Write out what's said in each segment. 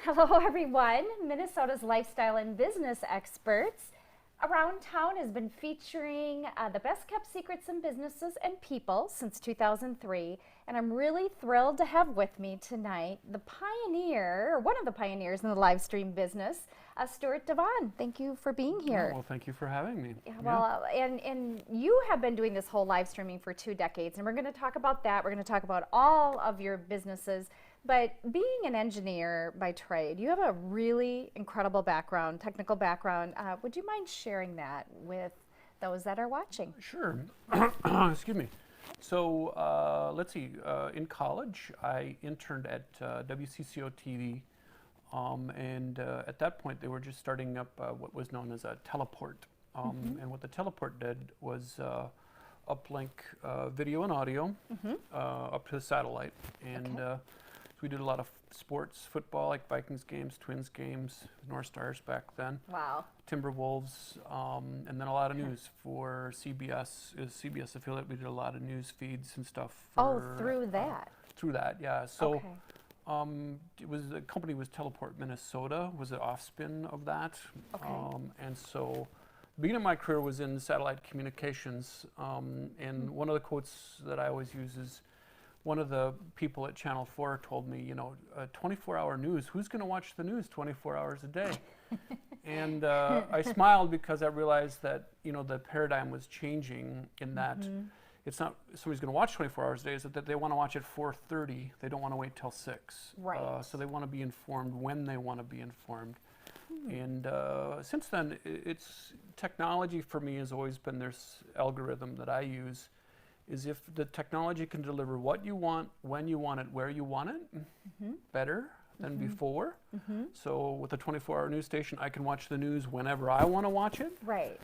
Hello, everyone. Minnesota's lifestyle and business experts around town has been featuring the best kept secrets in businesses and people since 2003. And I'm really thrilled to have with me tonight the pioneer, or one of the pioneers in the live stream business, Stuart DeVaan. Thank you for being here. Oh, well, thank you for having me. Yeah, well, and you have been doing this whole live streaming for 2 decades, and we're going to talk about that. We're going to talk about all of your businesses. But being an engineer by trade, you have a really incredible background, technical background. Would you mind sharing that with those that are watching? Sure. Excuse me. So let's see. In college, I interned at WCCO TV, and at that point, they were just starting up what was known as a teleport. And what the teleport did was uplink video and audio up to the satellite. And so we did a lot of sports, football, like Vikings games, Twins games, North Stars back then. Wow. Timberwolves, and then a lot of news for CBS. Is CBS affiliate. We did a lot of news feeds and stuff. Through that. Through that, yeah. So it was the company was Teleport Minnesota, was an offspin of that. And so the beginning of my career was in satellite communications. And one of the quotes that I always use is, one of the people at Channel 4 told me, 24-hour news, who's going to watch the news 24 hours a day? And I smiled because I realized that, the paradigm was changing in that it's not somebody's going to watch 24 hours a day, it's that they want to watch at 4:30. They don't want to wait till 6. Right. So they want to be informed when they want to be informed. And since then, it's technology for me has always been this algorithm that I use. Is if the technology can deliver what you want, when you want it, where you want it, better than before. So with a 24-hour news station, I can watch the news whenever I want to watch it. Right.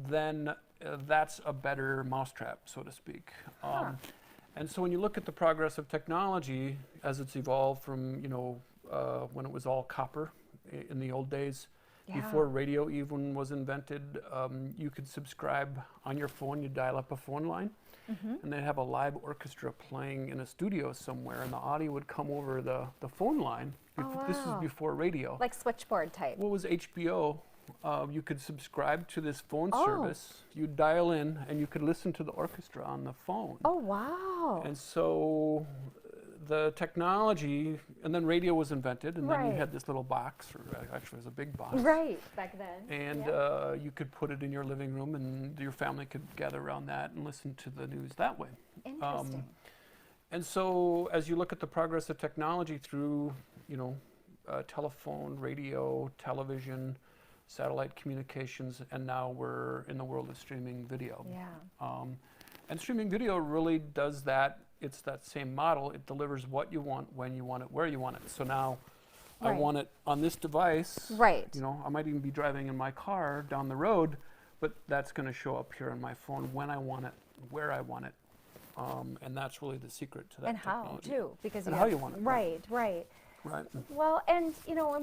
Then that's a better mousetrap, so to speak. And so when you look at the progress of technology as it's evolved from, when it was all copper in the old days, before radio even was invented, you could subscribe on your phone, you dial up a phone line. And they'd have a live orchestra playing in a studio somewhere, and the audio would come over the phone line. This was before radio. Like switchboard type. What was HBO? You could subscribe to this phone service. You'd dial in, and you could listen to the orchestra on the phone. Oh, wow. And so the technology, and then radio was invented, and then you had this little box, or actually it was a big box. Right, back then. And you could put it in your living room, and your family could gather around that and listen to the news that way. Interesting. And so as you look at the progress of technology through, telephone, radio, television, satellite communications, and now we're in the world of streaming video. Yeah. And streaming video really does that. It's that same model. It delivers what you want, when you want it, where you want it. So now I want it on this device. Right. I might even be driving in my car down the road, but that's going to show up here on my phone when I want it, where I want it. And that's really the secret to that technology. And how, too. Because and how you want it. Right. Well, and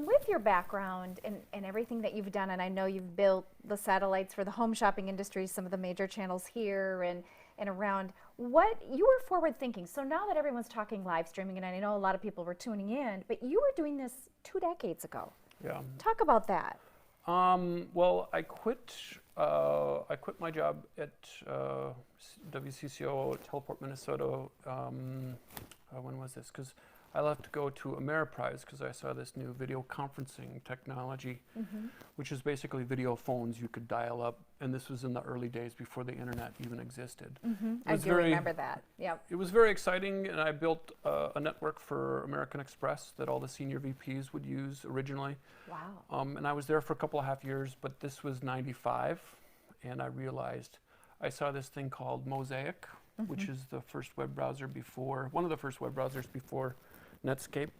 with your background and everything that you've done, and I know you've built the satellites for the home shopping industry, some of the major channels here and around, what you were forward thinking. So now that everyone's talking live streaming, and I know a lot of people were tuning in, but you were doing this 2 decades ago. Yeah. Talk about that. Well, I quit my job at WCCO Teleport Minnesota. When was this? Because I left to go to Ameriprise because I saw this new video conferencing technology, which is basically video phones you could dial up. And this was in the early days before the internet even existed. I do remember that. Yep. It was very exciting, and I built a network for American Express that all the senior VPs would use originally. Wow. And I was there for a couple of half years, but this was 95, and I realized I saw this thing called Mosaic, which is the first web browser before, one of the first web browsers before Netscape.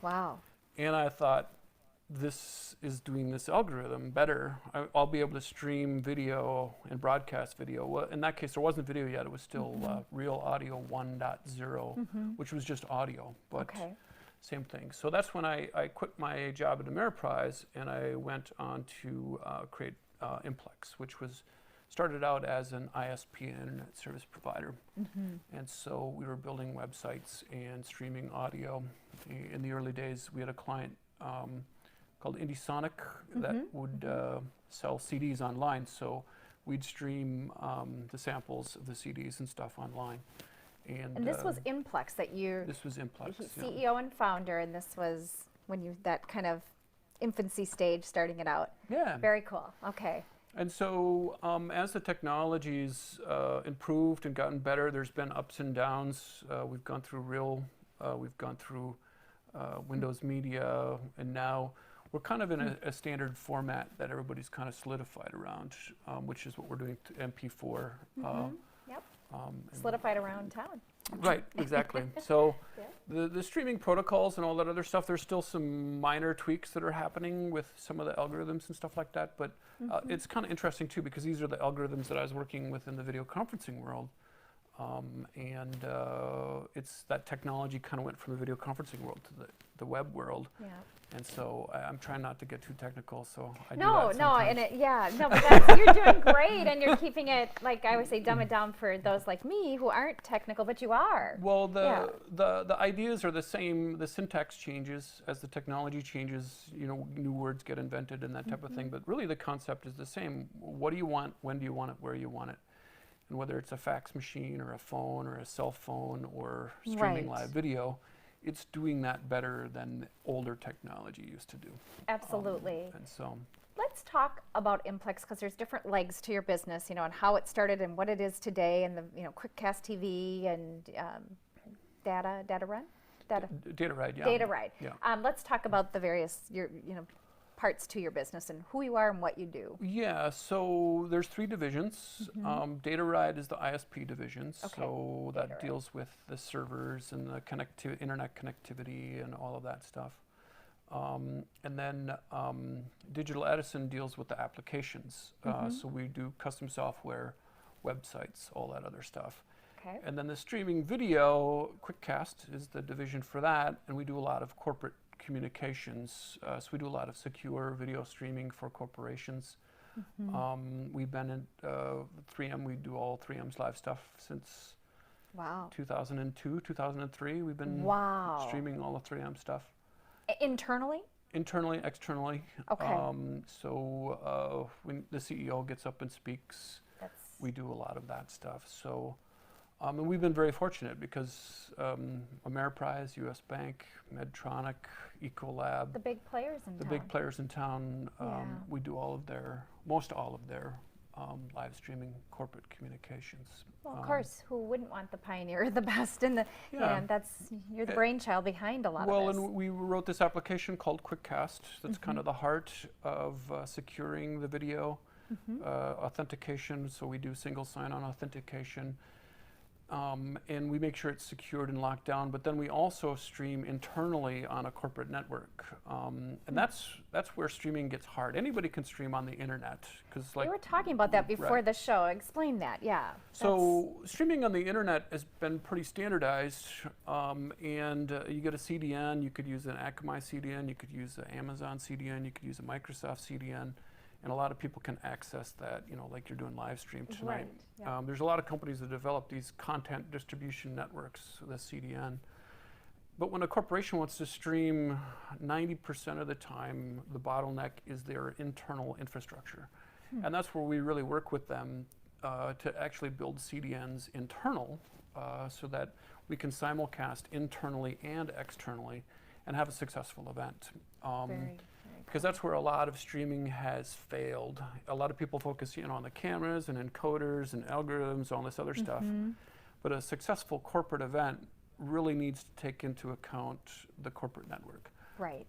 Wow. And I thought, this is doing this algorithm better. I'll be able to stream video and broadcast video. Well, in that case, there wasn't video yet. It was still Real Audio 1.0, which was just audio, but same thing. So that's when I quit my job at Ameriprise, and I went on to create Implex, which was started out as an ISP, an internet service provider. And so we were building websites and streaming audio. In the early days, we had a client called Indiesonic that would sell CDs online. So we'd stream the samples of the CDs and stuff online. And this was Implex that you. This was Implex. CEO and founder, and this was when you that kind of infancy stage, starting it out. Yeah. Very cool. Okay. And so as the technology's improved and gotten better, there's been ups and downs. We've gone through we've gone through Windows Media, and now we're kind of in a standard format that everybody's kind of solidified around, which is what we're doing to MP4. Yep. Solidified around town. Right, exactly. So the streaming protocols and all that other stuff, there's still some minor tweaks that are happening with some of the algorithms and stuff like that, but it's kind of interesting too, because these are the algorithms that I was working with in the video conferencing world. It's that technology kind of went from the video conferencing world to the web world. Yeah. And so I'm trying not to get too technical, so I do that No, sometimes. but you're doing great, and you're keeping it, like I always say, dumb it down for those like me who aren't technical, but you are. Well, the ideas are the same. The syntax changes as the technology changes. You know, new words get invented and that type of thing. But really, the concept is the same. What do you want? When do you want it? Where you want it? And whether it's a fax machine or a phone or a cell phone or streaming live video, it's doing that better than older technology used to do. Absolutely. And so let's talk about Implex, because there's different legs to your business, you know, and how it started and what it is today, and the Qwikcast TV and Data Ride, yeah. Data Ride. Yeah. Let's talk about the various parts to your business and who you are and what you do. Yeah, so there's 3 divisions. Data Ride is the ISP division, so that deals with the servers and the internet connectivity and all of that stuff. And then Digital Edison deals with the applications. So we do custom software, websites, all that other stuff. Okay. And then the streaming video, Qwikcast is the division for that, and we do a lot of corporate communications. So we do a lot of secure video streaming for corporations. We've been in 3M, we do all 3M's live stuff since 2002, 2003. We've been streaming all the 3M stuff. Internally? Internally, externally. Okay. So when the CEO gets up and speaks, we do a lot of that stuff. So, and we've been very fortunate because Ameriprise, US Bank, Medtronic, Ecolab, the big players in town. The big players in town, we do most all of their live streaming corporate communications. Well, of course, who wouldn't want the pioneer, the best, and you're the brainchild behind a lot of this. Well, and we wrote this application called Qwikcast. That's kind of the heart of securing the video, authentication. So we do single sign-on authentication. And we make sure it's secured and locked down, but then we also stream internally on a corporate network. And that's where streaming gets hard. Anybody can stream on the internet. We were talking about that before the show. Explain that, So streaming on the internet has been pretty standardized, and you get a CDN, you could use an Akamai CDN, you could use an Amazon CDN, you could use a Microsoft CDN. And a lot of people can access that, like you're doing live stream tonight. Right. Yeah. There's a lot of companies that develop these content distribution networks, the CDN. But when a corporation wants to stream, 90% of the time, the bottleneck is their internal infrastructure. And that's where we really work with them to actually build CDNs internal so that we can simulcast internally and externally and have a successful event. Because that's where a lot of streaming has failed. A lot of people focus on the cameras and encoders and algorithms, all this other stuff. But a successful corporate event really needs to take into account the corporate network. Right.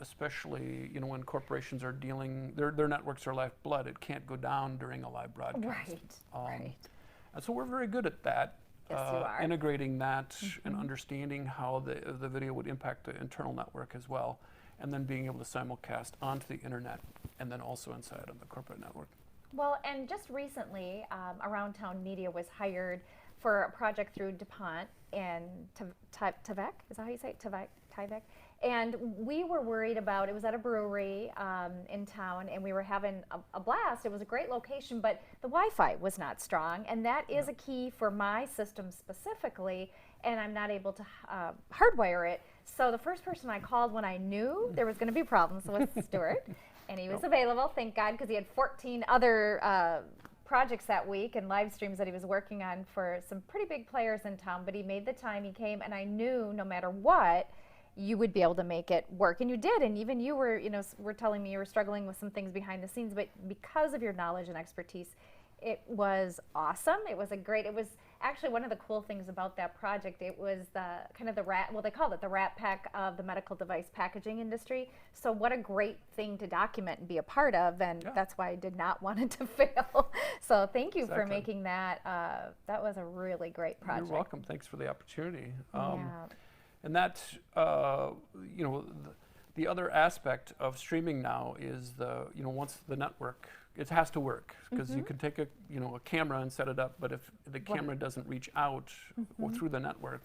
Especially, when corporations are dealing, their networks are lifeblood. It can't go down during a live broadcast. Right. And so we're very good at that. Yes, you are. Integrating that and understanding how the video would impact the internal network as well. And then being able to simulcast onto the internet and then also inside of the corporate network. Well, and just recently, Around Town Media was hired for a project through DuPont and Qwikcast, is that how you say it? Qwikcast. And we were worried about, it was at a brewery in town, and we were having a blast. It was a great location, but the Wi-Fi was not strong, and that is a key for my system specifically. and I'm not able to hardwire it. So the first person I called when I knew there was going to be problems was Stuart, and he was available, thank God, because he had 14 other projects that week and live streams that he was working on for some pretty big players in town. But he made the time, he came, and I knew no matter what, you would be able to make it work, and you did. And even you were, were telling me you were struggling with some things behind the scenes, but because of your knowledge and expertise, it was awesome. It was actually one of the cool things about that project. It was the kind of they called it the rat pack of the medical device packaging industry. So what a great thing to document and be a part of, and that's why I did not want it to fail. So thank you for making that. That was a really great project. You're welcome. Thanks for the opportunity. Yeah. And that, the other aspect of streaming now is once the network, it has to work, because you can take a camera and set it up, but if the camera doesn't reach out or through the network,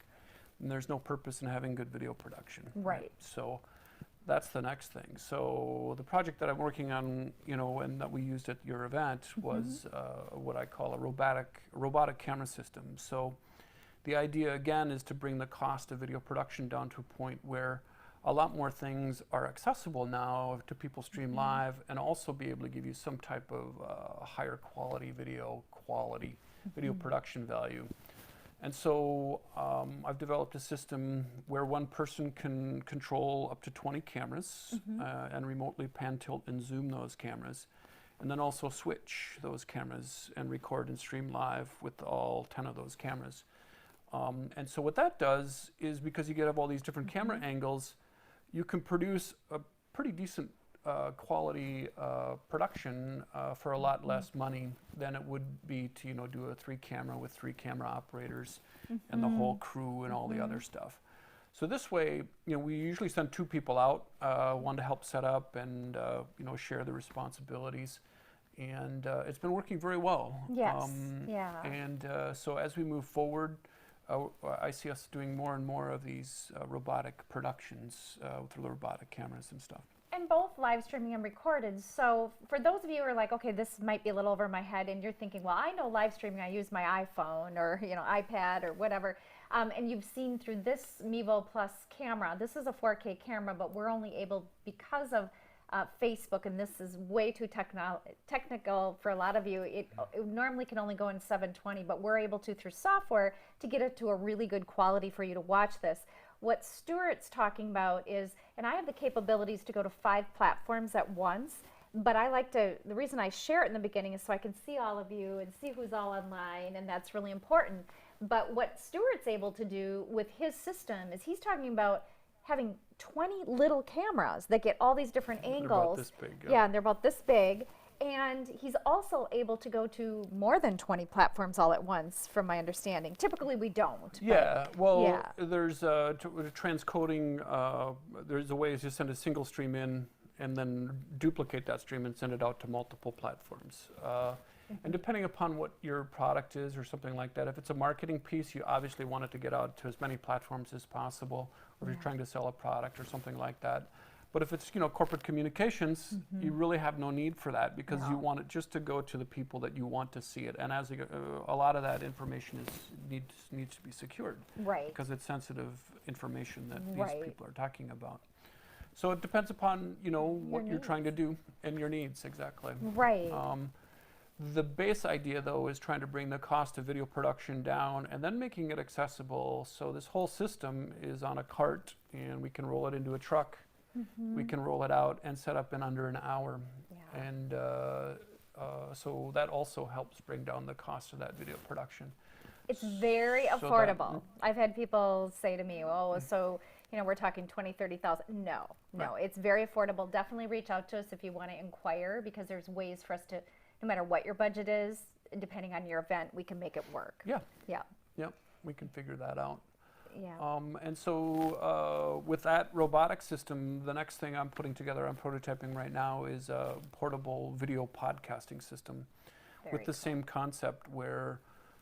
then there's no purpose in having good video production. Right. So that's the next thing. So the project that I'm working on, and that we used at your event was what I call a robotic camera system. So the idea, again, is to bring the cost of video production down to a point where a lot more things are accessible now to people stream live, and also be able to give you some type of higher quality video production value. And so I've developed a system where one person can control up to 20 cameras and remotely pan, tilt, and zoom those cameras, and then also switch those cameras and record and stream live with all 10 of those cameras. And so what that does is, because you have all these different camera angles, you can produce a pretty decent quality production for a lot less money than it would be to do a 3-camera with 3 camera operators and the whole crew and all the other stuff. So this way, we usually send 2 people out, one to help set up and share the responsibilities. And it's been working very well. Yes. And so as we move forward, I see us doing more and more of these robotic productions through the robotic cameras and stuff. And both live streaming and recorded. So for those of you who are like, okay, this might be a little over my head, and you're thinking, well, I know live streaming, I use my iPhone or iPad or whatever, and you've seen through this Mevo Plus camera, this is a 4K camera, but we're only able, because of Facebook, and this is way too technical for a lot of you, it normally can only go in 720, but we're able to, through software, to get it to a really good quality for you to watch this. What Stuart's talking about is, and I have the capabilities to go to 5 platforms at once, but the reason I share it in the beginning is so I can see all of you and see who's all online, and that's really important. But what Stuart's able to do with his system is he's talking about having 20 little cameras that get all these different angles. They're about this big. Yeah, and they're about this big. And he's also able to go to more than 20 platforms all at once, from my understanding. Typically, we don't. Yeah, well, there's transcoding. There's a way to send a single stream in and then duplicate that stream and send it out to multiple platforms. And depending upon what your product is or something like that, if it's a marketing piece, you obviously want it to get out to as many platforms as possible, or if you're trying to sell a product or something like that. But if it's corporate communications, you really have no need for that, because you want it just to go to the people that you want to see it. And as a lot of that information needs to be secured, right? Because it's sensitive information that these people are talking about. So it depends upon what you're trying to do and your needs, exactly. Right. The base idea, though, is trying to bring the cost of video production down and then making it accessible. So this whole system is on a cart, and we can roll it into a truck. We can roll it out and set up in under an hour. Yeah. And so that also helps bring down the cost of that video production. It's very affordable. I've had people say to me, oh, so we're talking 20, 30,000. No, it's very affordable. Definitely reach out to us if you want to inquire, because there's ways for us to, no matter what your budget is, depending on your event, we can make it work. Yeah. Yeah. Yep, we can figure that out. Yeah. And so with that robotic system, the next thing I'm putting together, I'm prototyping right now, is a portable video podcasting system with the same concept, where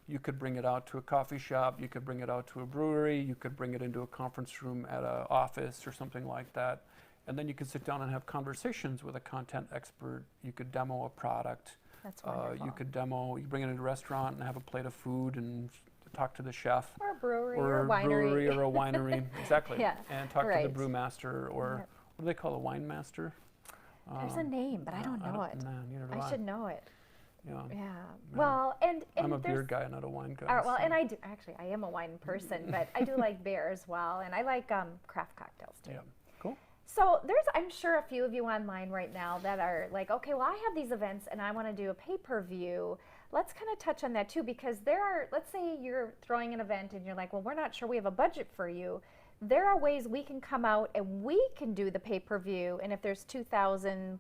you could bring it out to a coffee shop, you could bring it out to a brewery, you could bring it into a conference room at an office or something like that. And then you could sit down and have conversations with a content expert. You could demo a product. That's wonderful. You could bring it into a restaurant and have a plate of food and talk to the chef. Or a brewery or or a winery. brewery or a winery, exactly. Yeah, And talk to right. the brewmaster, or what do they call a wine master? There's a name, but I don't know it. No, neither do I. I should know it. Yeah. Yeah. Well, and I'm a there's beer guy, not a wine guy. well, so. and I do actually. I am a wine person, but I do like beer as well, and I like craft cocktails too. Yeah. Cool. So I'm sure a few of you online right now that are like, okay, well, I have these events and I want to do a pay-per-view. Let's kind of touch on that too, because let's say you're throwing an event and you're like, well, we're not sure we have a budget for you. There are ways we can come out and we can do the pay-per-view. And if there's 2,000,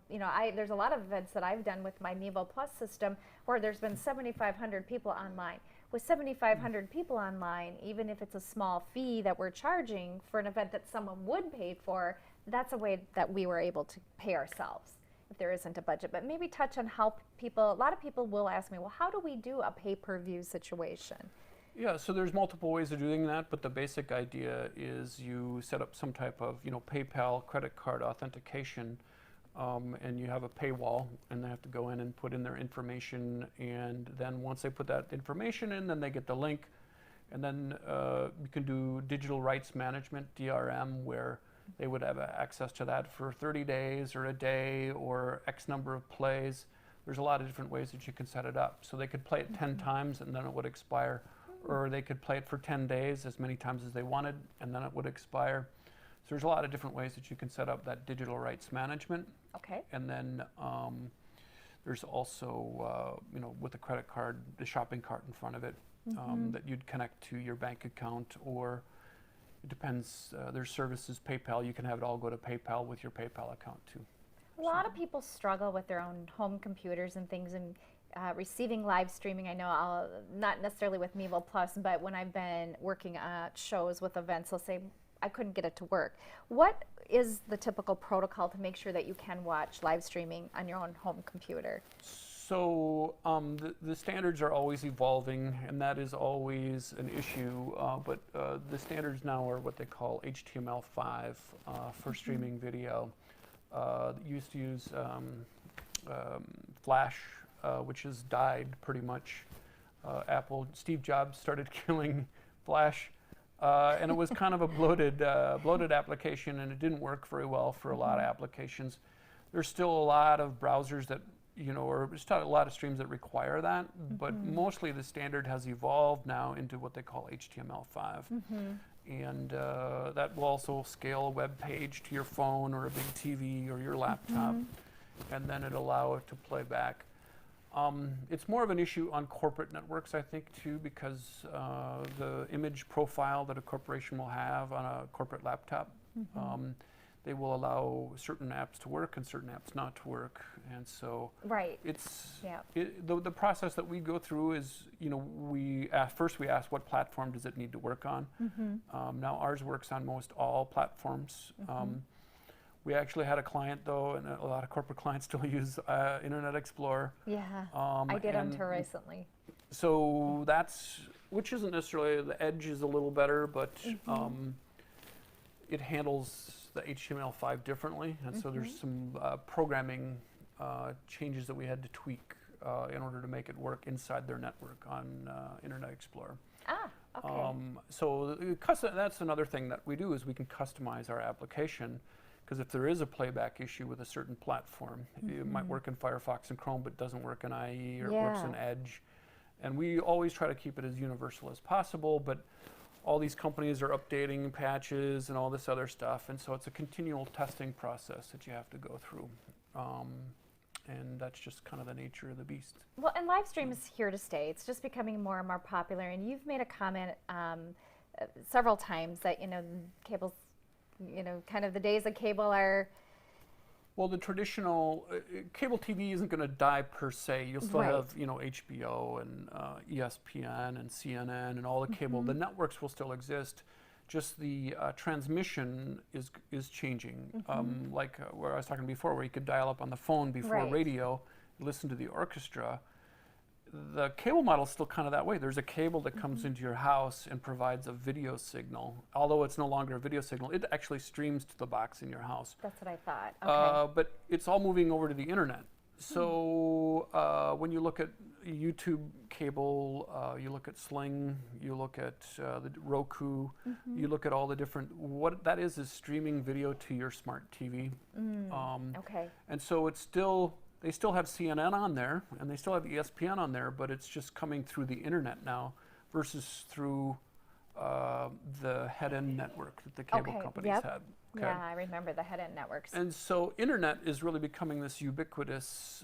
there's a lot of events that I've done with my Mevo Plus system where there's been 7,500 people online. With 7,500 people online, even if it's a small fee that we're charging for an event that someone would pay for, that's a way that we were able to pay ourselves if there isn't a budget. But maybe touch on how a lot of people will ask me, well, how do we do a pay-per-view situation? Yeah, so there's multiple ways of doing that, but the basic idea is you set up some type of, PayPal credit card authentication, and you have a paywall, and they have to go in and put in their information, and then once they put that information in, then they get the link, and then you can do digital rights management, DRM, where they would have access to that for 30 days or a day or X number of plays. There's a lot of different ways that you can set it up. So they could play it 10 times and then it would expire, or they could play it for 10 days, as many times as they wanted, and then it would expire. So there's a lot of different ways that you can set up that digital rights management. Okay. And then there's also, with a credit card, the shopping cart in front of it that you'd connect to your bank account, or it depends. There's services, PayPal. You can have it all go to PayPal with your PayPal account too. A lot of people struggle with their own home computers and things, and receiving live streaming. I know not necessarily with Mevo Plus, but when I've been working at shows with events, they'll say, I couldn't get it to work. What is the typical protocol to make sure that you can watch live streaming on your own home computer? So the standards are always evolving, and that is always an issue, but the standards now are what they call HTML5 for streaming video. Used to use Flash, which has died pretty much. Steve Jobs started killing Flash, and it was kind of a bloated application, and it didn't work very well for a lot of applications. There's still a lot of browsers that or there's a lot of streams that require that, but mostly the standard has evolved now into what they call HTML5. And that will also scale a web page to your phone or a big TV or your laptop, and then it'll allow it to play back. It's more of an issue on corporate networks, I think, too, because the image profile that a corporation will have on a corporate laptop, they will allow certain apps to work and certain apps not to work, and so it's the process that we go through is we ask what platform does it need to work on. Now ours works on most all platforms. We actually had a client though, and a lot of corporate clients still use Internet Explorer. Yeah, I did until recently. So which isn't necessarily, the Edge is a little better, but it handles the HTML5 differently, and so there's some programming changes that we had to tweak in order to make it work inside their network on Internet Explorer. Ah, okay. So that's another thing that we do is we can customize our application, because if there is a playback issue with a certain platform, it might work in Firefox and Chrome, but doesn't work in IE, or it works in Edge. And we always try to keep it as universal as possible, but all these companies are updating patches and all this other stuff, and so it's a continual testing process that you have to go through. And that's just kind of the nature of the beast. Well, and live stream is here to stay. It's just becoming more and more popular, and you've made a comment several times that, cable's, kind of the days of cable are... Well, the traditional cable TV isn't going to die per se. You'll still have, HBO and ESPN and CNN and all the cable. The networks will still exist. Just the transmission is changing. Like where I was talking before, where you could dial up on the phone before radio, listen to the orchestra. The cable model is still kind of that way. There's a cable that comes into your house and provides a video signal. Although it's no longer a video signal, it actually streams to the box in your house. That's what I thought. Okay. But it's all moving over to the internet. So when you look at YouTube cable, you look at Sling, you look at the Roku, you look at all the different, what that is streaming video to your smart TV. Okay. And so they still have CNN on there, and they still have ESPN on there, but it's just coming through the internet now versus through the head-end network that the cable companies had. Okay. Yeah, I remember the head-end networks. And so internet is really becoming this ubiquitous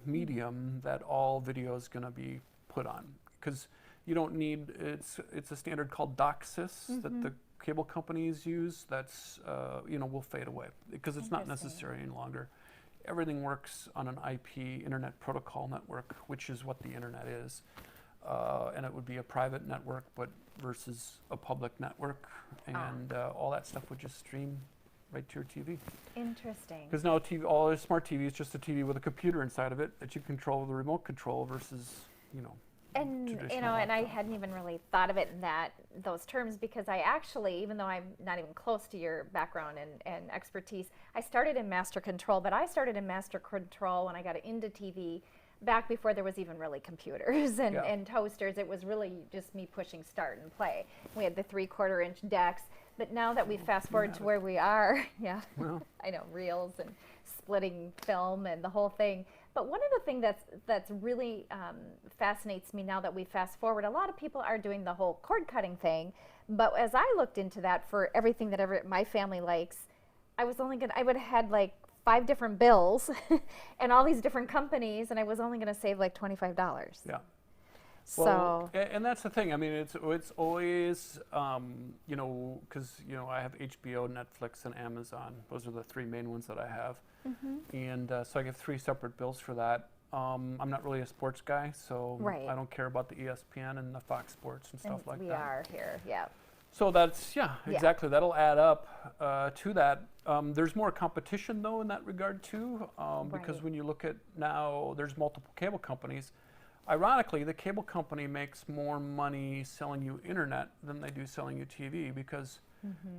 medium that all video is going to be put on, because you don't need, it's a standard called DOCSIS that the cable companies use that's, will fade away because it's not necessary any longer. Everything works on an IP, Internet Protocol network, which is what the internet is. And it would be a private network, but versus a public network, and all that stuff would just stream right to your TV. Interesting. Because now all a smart TV is just a TV with a computer inside of it that you control with a remote control versus, And and I hadn't even really thought of it in those terms, because I actually, even though I'm not even close to your background and expertise, I started in master control, but I started in master control when I got into TV back before there was even really computers and toasters. It was really just me pushing start and play. We had the 3/4 inch decks, but now that we fast forward to where we are, well. I know, reels and splitting film and the whole thing. But one of the things that's really fascinates me now that we fast forward, a lot of people are doing the whole cord cutting thing, but as I looked into that for everything that my family likes, I would have had like 5 different bills and all these different companies, and I was only going to save like $25. Yeah. So. Well, and that's the thing. I mean, it's always, because I have HBO, Netflix, and Amazon. Those are the 3 main ones that I have, and so I get 3 separate bills for that. I'm not really a sports guy, so I don't care about the ESPN and the Fox Sports and stuff like that. We are here, yeah. So that's, exactly. That'll add up to that. There's more competition, though, in that regard, too, because when you look at now, there's multiple cable companies. Ironically, the cable company makes more money selling you internet than they do selling you TV, because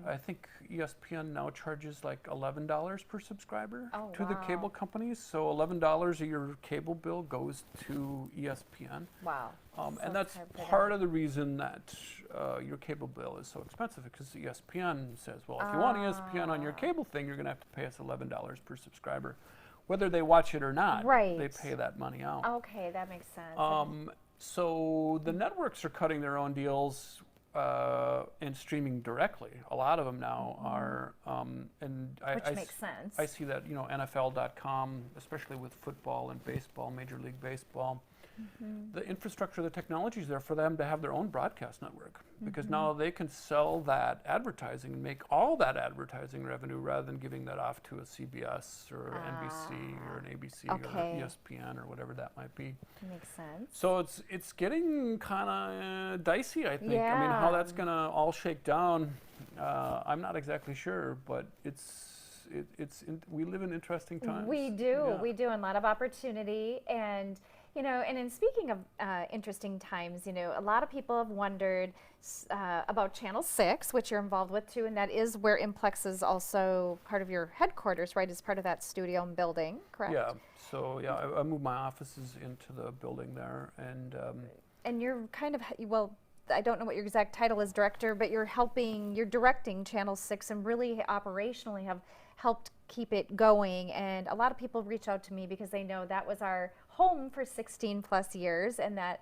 I think ESPN now charges like $11 per subscriber to the cable companies. So $11 of your cable bill goes to ESPN. Wow. And that's part of the reason that your cable bill is so expensive, because ESPN says, well, if you want ESPN on your cable thing, you're going to have to pay us $11 per subscriber. Whether they watch it or not, they pay that money out. Okay, that makes sense. So the networks are cutting their own deals and streaming directly. A lot of them now are, which makes sense. I see that, NFL.com, especially with football and baseball, Major League Baseball, the infrastructure, the technology is there for them to have their own broadcast network, because now they can sell that advertising and make all that advertising revenue rather than giving that off to a CBS or NBC or an ABC or ESPN or whatever that might be. Makes sense. So it's getting kind of dicey, I think. Yeah. I mean, how that's going to all shake down, I'm not exactly sure, but we live in interesting times. We do, and a lot of opportunity. And and in speaking of interesting times, a lot of people have wondered about Channel 6, which you're involved with too, and that is where Implex is also part of your headquarters, right? As part of that studio and building, correct? Yeah. So I moved my offices into the building there, and you're kind of I don't know what your exact title is, director, but you're directing Channel 6 and really operationally have helped keep it going. And a lot of people reach out to me because they know that was our home for 16 plus years, and that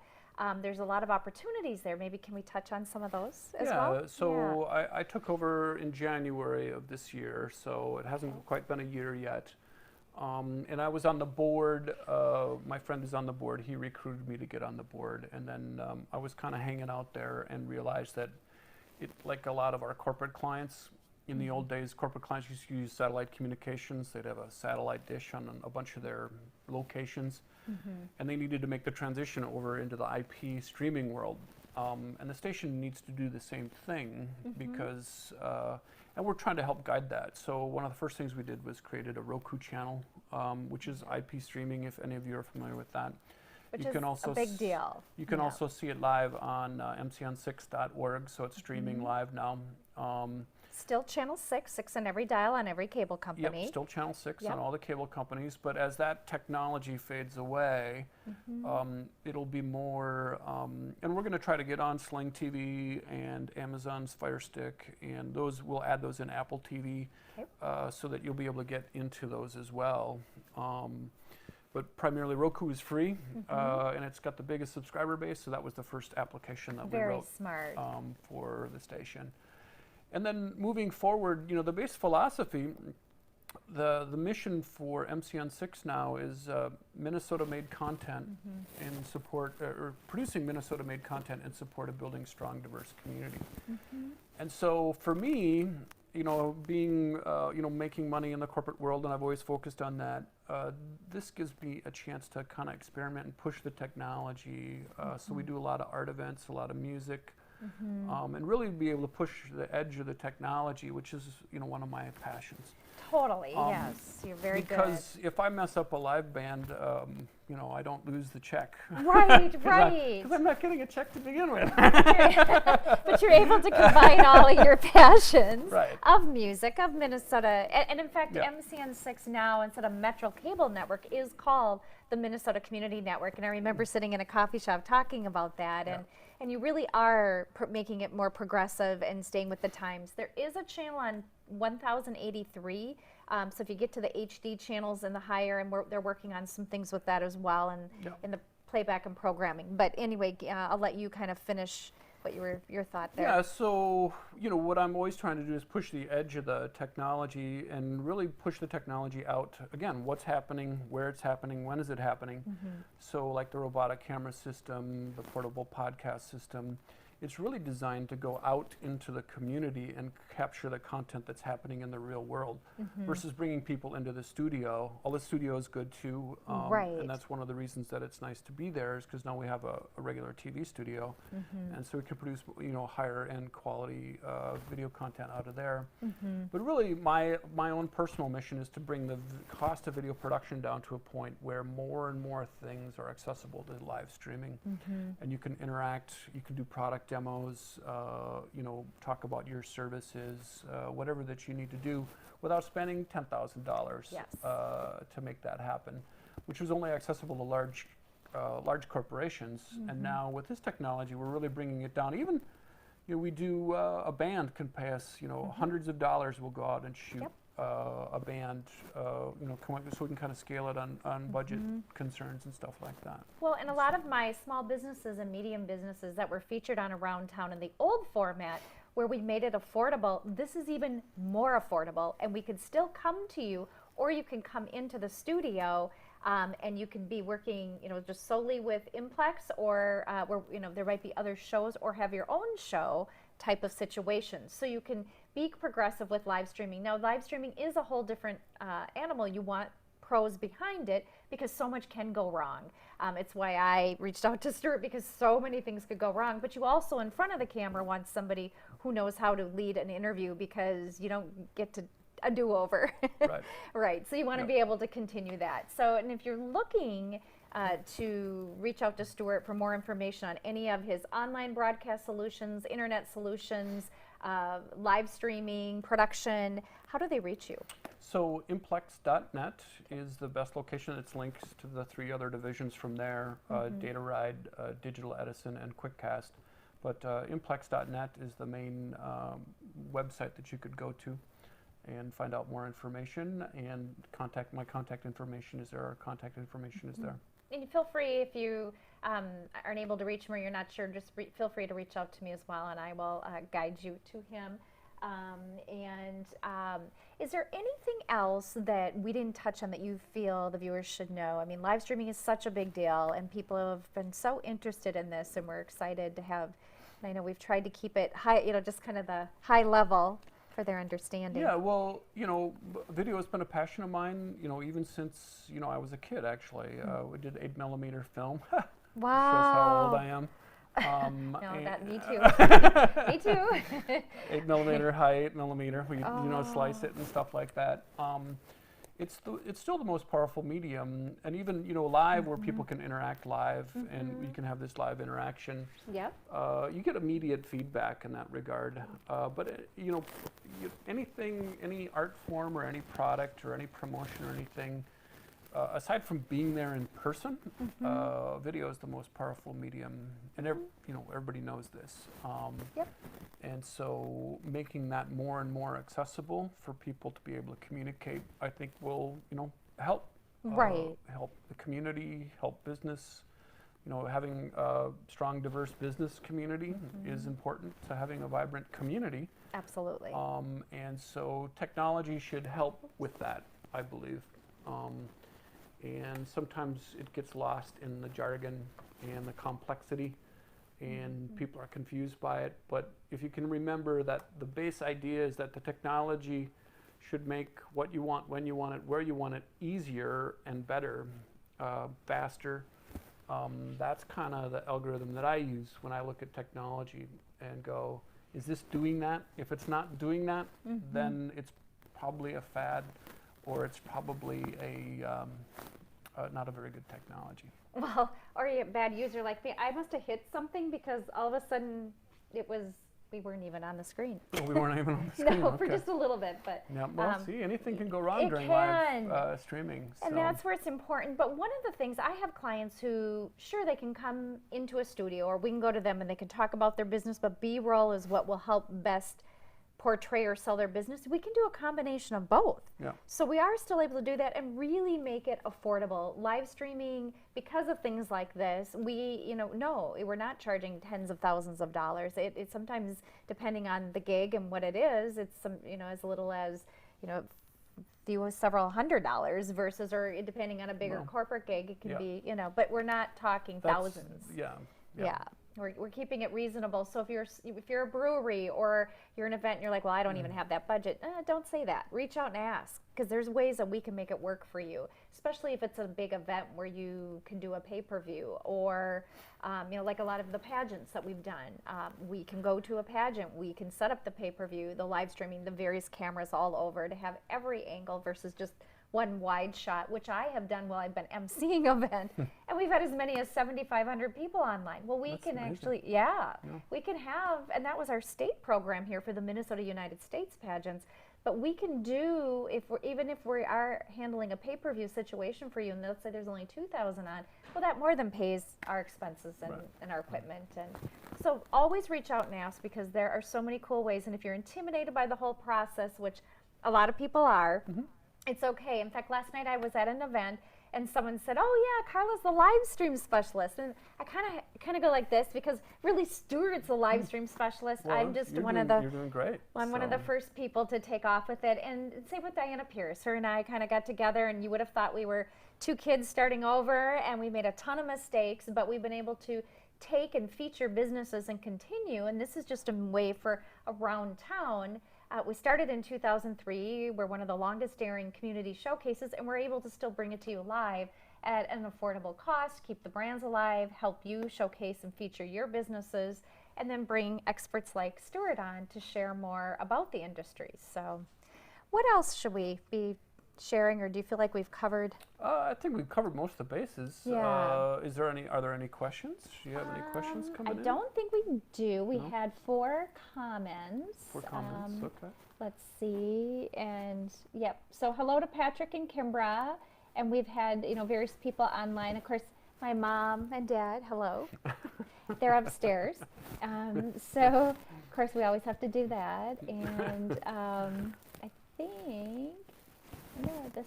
there's a lot of opportunities there. Maybe can we touch on some of those as well? So I took over in January of this year, so it hasn't quite been a year yet. And I was on the board. My friend is on the board. He recruited me to get on the board, and then I was kind of hanging out there and realized that like a lot of our corporate clients, in the old days, corporate clients used to use satellite communications. They'd have a satellite dish on a bunch of their locations, and they needed to make the transition over into the IP streaming world. And the station needs to do the same thing because, and we're trying to help guide that. So one of the first things we did was created a Roku channel, which is IP streaming, if any of you are familiar with that. Which is a big deal. You can also see it live on mcn6.org, so it's streaming live now. Still channel 6 on every dial on every cable company. Yep, still channel 6 Yep. on all the cable companies, but as that technology fades away, it'll be more, and we're going to try to get on Sling TV and Amazon's Fire Stick, and we'll add those in Apple TV, so that you'll be able to get into those as well. But primarily Roku is free, and it's got the biggest subscriber base, so that was the first application that we wrote smart. For the station. And then moving forward, the base philosophy, the mission for MCN6 now is Minnesota-made content in support, or producing Minnesota-made content in support of building strong, diverse community. And so for me, being, making money in the corporate world, and I've always focused on that, this gives me a chance to kind of experiment and push the technology. So we do a lot of art events, a lot of music, and really be able to push the edge of the technology, which is, one of my passions. Totally, yes. You're very good. Because if I mess up a live band, I don't lose the check. Right, Because I'm not getting a check to begin with. But you're able to combine all of your passions of music, of Minnesota. And in fact, MCN6 now, instead of Metro Cable Network, is called the Minnesota Community Network. And I remember sitting in a coffee shop talking about that. And you really are making it more progressive and staying with the times. There is a channel on 1083. So if you get to the HD channels and the higher, and they're working on some things with that as well, and in the playback and programming. But anyway, I'll let you kind of finish what your thought there. Yeah, so what I'm always trying to do is push the edge of the technology and really push the technology out. Again, what's happening, where it's happening, when is it happening? So like the robotic camera system, the portable podcast system, it's really designed to go out into the community and capture the content that's happening in the real world versus bringing people into the studio. All the studio is good too, and that's one of the reasons that it's nice to be there, is because now we have a regular TV studio, and so we can produce higher end quality video content out of there. But really, my own personal mission is to bring the cost of video production down to a point where more and more things are accessible to live streaming, and you can interact, you can do product demos, talk about your services, whatever that you need to do without spending $10,000 to make that happen, which was only accessible to large corporations. And now with this technology, we're really bringing it down. Even, we do, a band can pay us, hundreds of dollars. We'll go out and shoot a band, so we can kind of scale it on budget concerns and stuff like that. Well, and a lot of my small businesses and medium businesses that were featured on Around Town in the old format, where we made it affordable, this is even more affordable, and we could still come to you, or you can come into the studio, and you can be working, just solely with Implex, or where there might be other shows, or have your own show type of situations. So you can be progressive with live streaming. Now, live streaming is a whole different animal. You want pros behind it, because so much can go wrong. It's why I reached out to Stuart, because so many things could go wrong. But you also, in front of the camera, want somebody who knows how to lead an interview, because you don't get to a do-over. Right. So you want to be able to continue that. So, and if you're looking to reach out to Stuart for more information on any of his online broadcast solutions, internet solutions, live streaming, production, how do they reach you? So Implex.net is the best location. It's links to the 3 other divisions from there, DataRide, Digital Edison, and Qwikcast. But Implex.net is the main website that you could go to and find out more information, and my contact information is there. Our contact information is there. And feel free, if you aren't able to reach him or you're not sure, just feel free to reach out to me as well, and I will guide you to him. Is there anything else that we didn't touch on that you feel the viewers should know? I mean, live streaming is such a big deal, and people have been so interested in this, and we're excited to have, and I know we've tried to keep it high, just kind of the high level for their understanding. Yeah, well, video has been a passion of mine, even since, I was a kid, actually. We did 8mm film. Wow. Shows how old I am. Me too. Me too. 8mm, high 8mm. We, slice it and stuff like that. it's still the most powerful medium, and even live where people can interact live and you can have this live interaction. Yep. You get immediate feedback in that regard. But anything, any art form or any product or any promotion or anything, aside from being there in person, video is the most powerful medium, and everybody knows this. Yep. And so making that more and more accessible for people to be able to communicate, I think will, help. Right. Help the community, help business. Having a strong, diverse business community is important to having a vibrant community. Absolutely. And so technology should help with that, I believe. And sometimes it gets lost in the jargon and the complexity, and people are confused by it. But if you can remember that the base idea is that the technology should make what you want, when you want it, where you want it, easier and better, faster. That's kind of the algorithm that I use when I look at technology and go, is this doing that? If it's not doing that, then it's probably a fad, or it's probably not a very good technology. Well, or you're a bad user like me. I must have hit something because all of a sudden we weren't even on the screen. Oh, we weren't even on the screen. No, okay. for just a little bit, but. Yeah, well, see, anything can go wrong during live streaming. And so. that's where it's important. But one of the things, I have clients who, sure, they can come into a studio or we can go to them and they can talk about their business, but B-roll is what will help best portray or sell their business. We can do a combination of both. Yeah. So we are still able to do that and really make it affordable. Live streaming, because of things like this, we, no, we're not charging tens of thousands of dollars. It sometimes, depending on the gig and what it is, it's some, as little as, several $100s versus, or depending on a bigger corporate gig, it can be, but we're not talking thousands. Yeah. We're keeping it reasonable. So if you're a brewery or you're an event and you're like, well, I don't even have that budget, don't say that. Reach out and ask, because there's ways that we can make it work for you, especially if it's a big event where you can do a pay-per-view or, like a lot of the pageants that we've done. We can go to a pageant. We can set up the pay-per-view, the live streaming, the various cameras all over to have every angle versus just one wide shot, which I have done while I've been emceeing an event, and we've had as many as 7,500 people online. Well, we That's can amazing. actually, we can have, and that was our state program here for the Minnesota United States pageants, but we can do, even if we are handling a pay-per-view situation for you, and let's say there's only 2,000 on, well, that more than pays our expenses and our equipment. And so always reach out and ask, because there are so many cool ways, and if you're intimidated by the whole process, which a lot of people are, it's okay. In fact, last night I was at an event and someone said, "Oh yeah, Carla's the live stream specialist," and I kind of go like this because really Stuart's a live stream specialist. Well, I'm just you're doing great. I'm one of the first people to take off with it. And same with Diana Pierce. Her and I kind of got together, and you would have thought we were two kids starting over, and we made a ton of mistakes, but we've been able to take and feature businesses and continue. And this is just a way for around town. We started in 2003. We're one of the longest airing community showcases, and we're able to still bring it to you live at an affordable cost, keep the brands alive, help you showcase and feature your businesses, and then bring experts like Stuart on to share more about the industry. So what else should we be sharing, or do you feel like we've covered? I think we've covered most of the bases. Yeah. Are there any questions? Do you have any questions coming in? I don't think we do. We had 4 comments. 4 comments, okay. Let's see, and yep. So hello to Patrick and Kimbra, and we've had various people online. Of course, my mom and dad. Hello. They're upstairs. So of course we always have to do that, and I think. No, this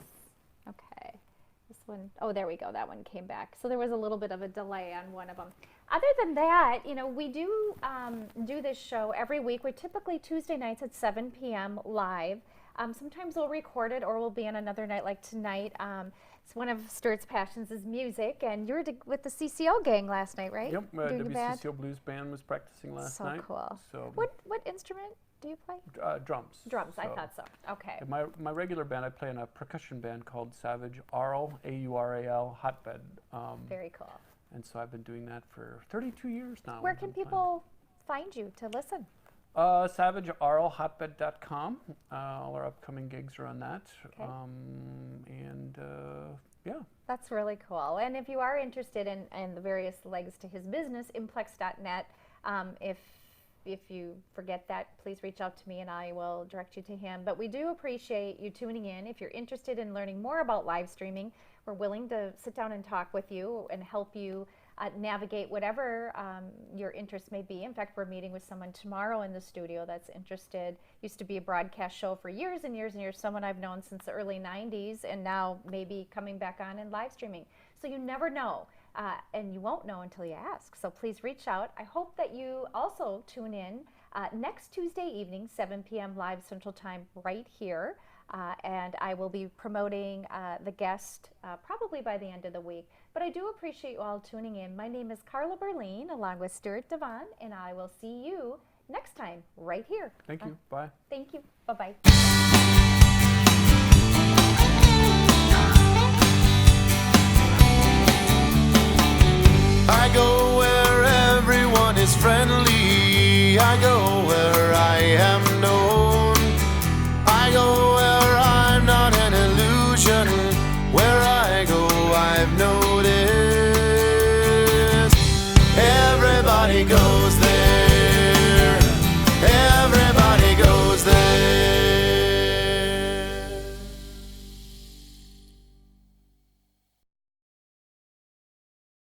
one, oh, there we go, that one came back. So there was a little bit of a delay on one of them. Other than that, we do do this show every week. We're typically Tuesday nights at 7 p.m. live. Sometimes we'll record it, or we'll be on another night like tonight. It's one of Stuart's passions is music, and you were with the CCO gang last night, right? Yep, WCCO Blues Band was practicing last night. So cool. So what instrument do you play? Drums. Drums, I thought so. Okay. My regular band, I play in a percussion band called Savage Aural, A-U-R-A-L, Hotbed. Very cool. And so I've been doing that for 32 years now. Where can people find you to listen? SavageRLHotbed.com. All our upcoming gigs are on that. Okay. Yeah. That's really cool. And if you are interested in the various legs to his business, Implex.net, if you forget that, please reach out to me and I will direct you to him. But we do appreciate you tuning in. If you're interested in learning more about live streaming, we're willing to sit down and talk with you and help you navigate whatever your interest may be. In fact, we're meeting with someone tomorrow in the studio that's interested. Used to be a broadcast show for years and years and years, someone I've known since the early 90s, and now maybe coming back on and live streaming. So you never know, and you won't know until you ask. So please reach out. I hope that you also tune in next Tuesday evening, 7 p.m. live Central Time right here. And I will be promoting the guest probably by the end of the week. But I do appreciate you all tuning in. My name is Carla Berline, along with Stuart DeVaan, and I will see you next time right here. Thank you. Bye. Thank you. Bye-bye.